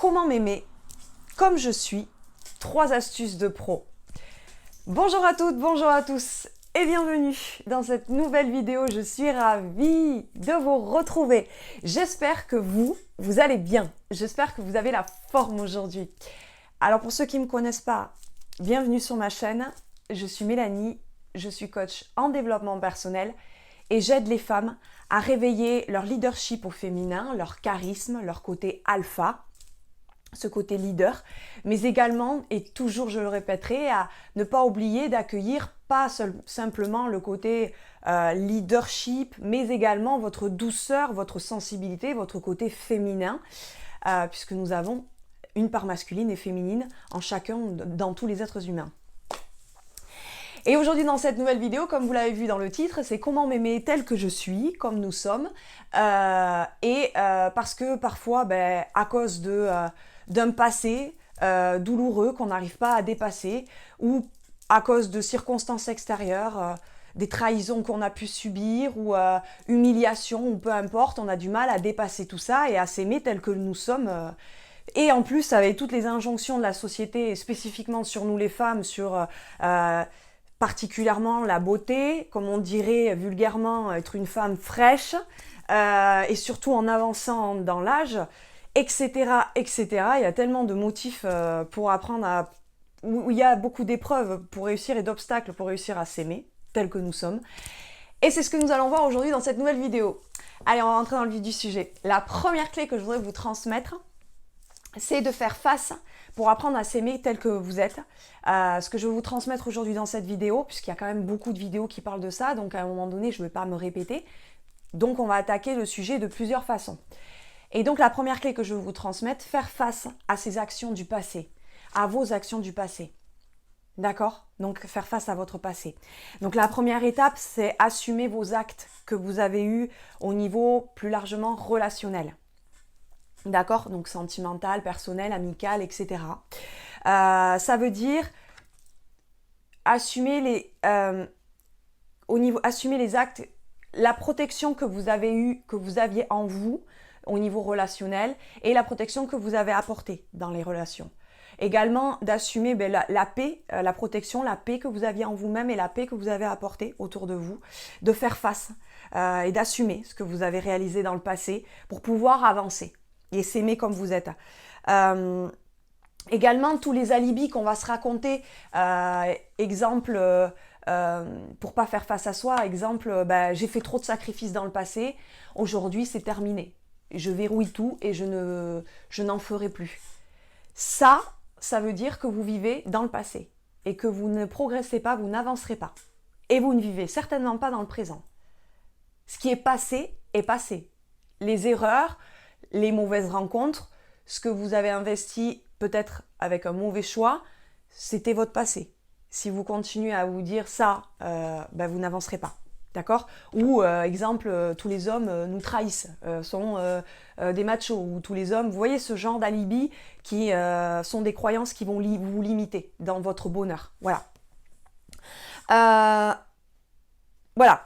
Comment m'aimer comme je suis, 3 astuces de pro. Bonjour à toutes, bonjour à tous et bienvenue dans cette nouvelle vidéo. Je suis ravie de vous retrouver. J'espère que vous allez bien. J'espère que vous avez la forme aujourd'hui. Alors pour ceux qui ne me connaissent pas, bienvenue sur ma chaîne. Je suis Mélanie, je suis coach en développement personnel et j'aide les femmes à réveiller leur leadership au féminin, leur charisme, leur côté alpha, ce côté leader, mais également, et toujours je le répéterai, à ne pas oublier d'accueillir pas simplement le côté leadership, mais également votre douceur, votre sensibilité, votre côté féminin, puisque nous avons une part masculine et féminine en chacun, dans tous les êtres humains. Et aujourd'hui dans cette nouvelle vidéo, comme vous l'avez vu dans le titre, c'est comment m'aimer tel que je suis, comme nous sommes, parce que parfois, à cause d'un passé douloureux qu'on n'arrive pas à dépasser, ou à cause de circonstances extérieures, des trahisons qu'on a pu subir, ou humiliations, ou peu importe, on a du mal à dépasser tout ça et à s'aimer tel que nous sommes. Et en plus, avec toutes les injonctions de la société, spécifiquement sur nous les femmes, sur particulièrement la beauté, comme on dirait vulgairement, être une femme fraîche, et surtout en avançant dans l'âge, etc., etc. Il y a tellement de motifs pour apprendre à... où il y a beaucoup d'épreuves pour réussir et d'obstacles pour réussir à s'aimer, tel que nous sommes. Et c'est ce que nous allons voir aujourd'hui dans cette nouvelle vidéo. Allez, on va rentrer dans le vif du sujet. La première clé que je voudrais vous transmettre, c'est de faire face pour apprendre à s'aimer tel que vous êtes. Ce que je vais vous transmettre aujourd'hui dans cette vidéo, puisqu'il y a quand même beaucoup de vidéos qui parlent de ça, donc à un moment donné, je ne vais pas me répéter. Donc on va attaquer le sujet de plusieurs façons. Et donc la première clé que je vais vous transmettre, faire face à ces actions du passé, à vos actions du passé. D'accord? Donc faire face à votre passé. Donc la première étape, c'est assumer vos actes que vous avez eus au niveau plus largement relationnel. D'accord? Donc sentimental, personnel, amical, etc. Ça veut dire assumer les actes, la protection que vous avez eue, que vous aviez en vous au niveau relationnel et la protection que vous avez apportée dans les relations. Également d'assumer la paix, la protection, la paix que vous aviez en vous-même et la paix que vous avez apportée autour de vous, de faire face et d'assumer ce que vous avez réalisé dans le passé pour pouvoir avancer et s'aimer comme vous êtes. Également, tous les alibis qu'on va se raconter, exemple, pour pas faire face à soi, exemple, j'ai fait trop de sacrifices dans le passé, aujourd'hui c'est terminé. Je verrouille tout et je n'en ferai plus. Ça veut dire que vous vivez dans le passé et que vous ne progressez pas, vous n'avancerez pas. Et vous ne vivez certainement pas dans le présent. Ce qui est passé est passé. Les erreurs, les mauvaises rencontres, ce que vous avez investi peut-être avec un mauvais choix, c'était votre passé. Si vous continuez à vous dire ça, vous n'avancerez pas. D'accord? Ou, exemple, tous les hommes nous trahissent, sont des machos, ou tous les hommes, vous voyez ce genre d'alibi qui sont des croyances qui vont vous limiter dans votre bonheur. Voilà. Voilà.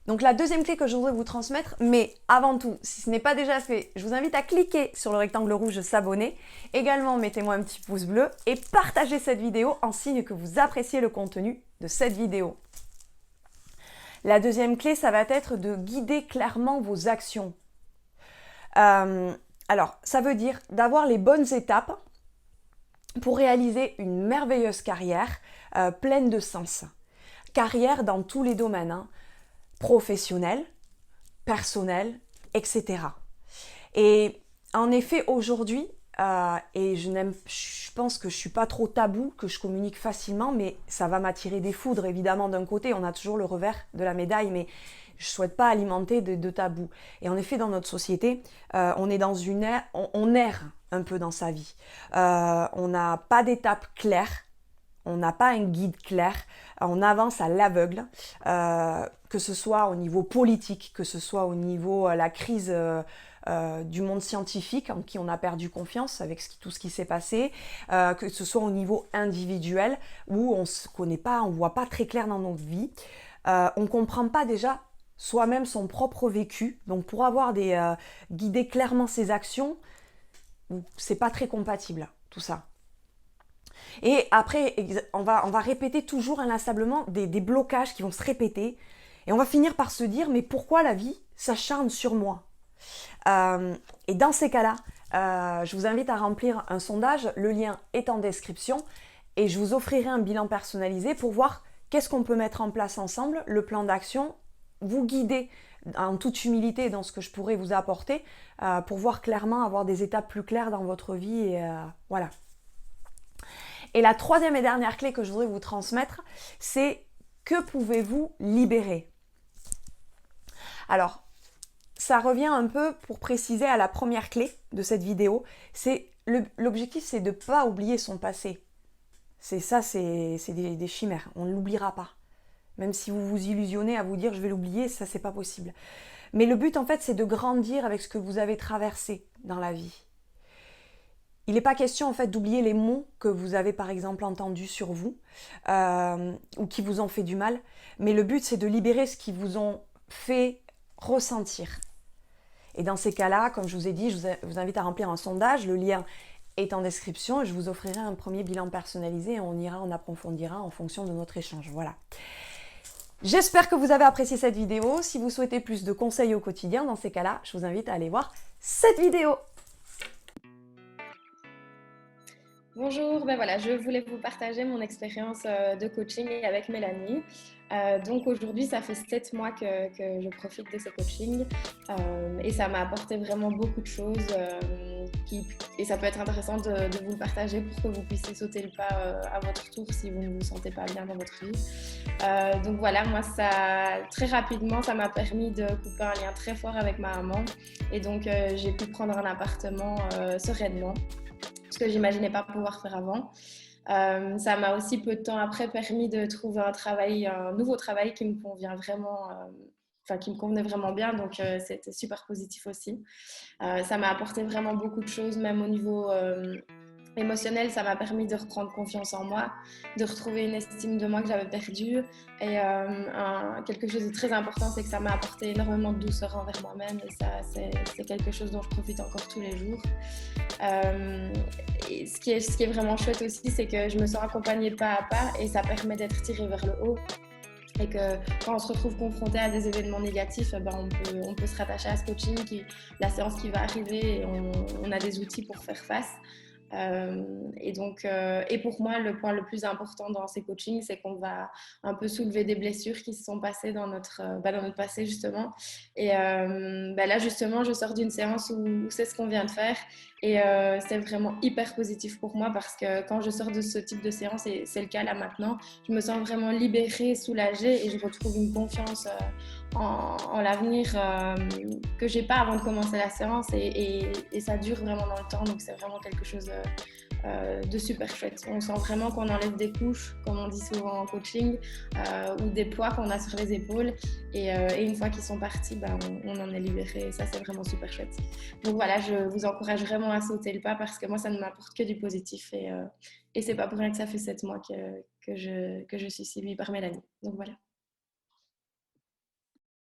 Donc la deuxième clé que je voudrais vous transmettre, mais avant tout, si ce n'est pas déjà fait, je vous invite à cliquer sur le rectangle rouge s'abonner. Également, mettez-moi un petit pouce bleu et partagez cette vidéo en signe que vous appréciez le contenu de cette vidéo. La deuxième clé, ça va être de guider clairement vos actions. Alors, ça veut dire d'avoir les bonnes étapes pour réaliser une merveilleuse carrière pleine de sens. Carrière dans tous les domaines, hein, professionnel, personnel, etc. Et en effet, aujourd'hui, et je pense que je suis pas trop tabou, que je communique facilement, mais ça va m'attirer des foudres, évidemment, d'un côté, on a toujours le revers de la médaille, mais je souhaite pas alimenter de tabous. Et en effet, dans notre société, on est dans une ère, on erre un peu dans sa vie. On n'a pas d'étape claire, on n'a pas un guide clair, on avance à l'aveugle, que ce soit au niveau politique, que ce soit au niveau la crise du monde scientifique en qui on a perdu confiance avec tout ce qui s'est passé, que ce soit au niveau individuel où on ne se connaît pas, on ne voit pas très clair dans notre vie, on ne comprend pas déjà soi-même son propre vécu. Donc pour avoir guider clairement ses actions, c'est pas très compatible, tout ça. Et après, on va répéter toujours inlassablement des blocages qui vont se répéter. Et on va finir par se dire, mais pourquoi la vie s'acharne sur moi? Et dans ces cas-là, je vous invite à remplir un sondage. Le lien est en description. Et je vous offrirai un bilan personnalisé pour voir qu'est-ce qu'on peut mettre en place ensemble, le plan d'action, vous guider en toute humilité dans ce que je pourrais vous apporter pour voir clairement, avoir des étapes plus claires dans votre vie. Et voilà. Et la troisième et dernière clé que je voudrais vous transmettre, c'est que pouvez-vous libérer? Alors, ça revient un peu pour préciser à la première clé de cette vidéo. L'objectif, c'est de ne pas oublier son passé. C'est des chimères. On ne l'oubliera pas. Même si vous vous illusionnez à vous dire je vais l'oublier, ça c'est pas possible. Mais le but en fait, c'est de grandir avec ce que vous avez traversé dans la vie. Il n'est pas question en fait d'oublier les mots que vous avez par exemple entendus sur vous ou qui vous ont fait du mal. Mais le but, c'est de libérer ce qui vous ont fait ressentir. Et dans ces cas-là, comme je vous ai dit, je vous invite à remplir un sondage. Le lien est en description et je vous offrirai un premier bilan personnalisé et on approfondira en fonction de notre échange. Voilà. J'espère que vous avez apprécié cette vidéo. Si vous souhaitez plus de conseils au quotidien, dans ces cas-là, je vous invite à aller voir cette vidéo. Bonjour, ben voilà, je voulais vous partager mon expérience de coaching avec Mélanie. Donc aujourd'hui, ça fait 7 mois que je profite de ce coaching et ça m'a apporté vraiment beaucoup de choses et ça peut être intéressant de vous le partager pour que vous puissiez sauter le pas à votre tour si vous ne vous sentez pas bien dans votre vie. Donc voilà, moi, très rapidement, ça m'a permis de couper un lien très fort avec ma maman et donc j'ai pu prendre un appartement sereinement. Ce que j'imaginais pas pouvoir faire avant. Ça m'a aussi peu de temps après permis de trouver un nouveau travail qui me convient vraiment, qui me convenait vraiment bien, donc c'était super positif aussi. Ça m'a apporté vraiment beaucoup de choses, même au niveau émotionnel, ça m'a permis de reprendre confiance en moi, de retrouver une estime de moi que j'avais perdue. Et quelque chose de très important, c'est que ça m'a apporté énormément de douceur envers moi-même. Et ça, c'est quelque chose dont je profite encore tous les jours. Et ce qui est vraiment chouette aussi, c'est que je me sens accompagnée pas à pas et ça permet d'être tirée vers le haut. Et que quand on se retrouve confronté à des événements négatifs, on peut se rattacher à ce coaching, la séance qui va arriver, et on a des outils pour faire face. Et pour moi, le point le plus important dans ces coachings, c'est qu'on va un peu soulever des blessures qui se sont passées dans notre passé justement. Et là justement, je sors d'une séance où c'est ce qu'on vient de faire et c'est vraiment hyper positif pour moi parce que quand je sors de ce type de séance, et c'est le cas là maintenant, je me sens vraiment libérée, soulagée et je retrouve une confiance en l'avenir que j'ai pas avant de commencer la séance et ça dure vraiment dans le temps, donc c'est vraiment quelque chose de super chouette. On sent vraiment qu'on enlève des couches, comme on dit souvent en coaching, ou des poids qu'on a sur les épaules et une fois qu'ils sont partis, on en est libéré et ça c'est vraiment super chouette. Donc voilà, je vous encourage vraiment à sauter le pas parce que moi ça ne m'apporte que du positif et c'est pas pour rien que ça fait 7 mois que je suis suivie par Mélanie. Donc voilà.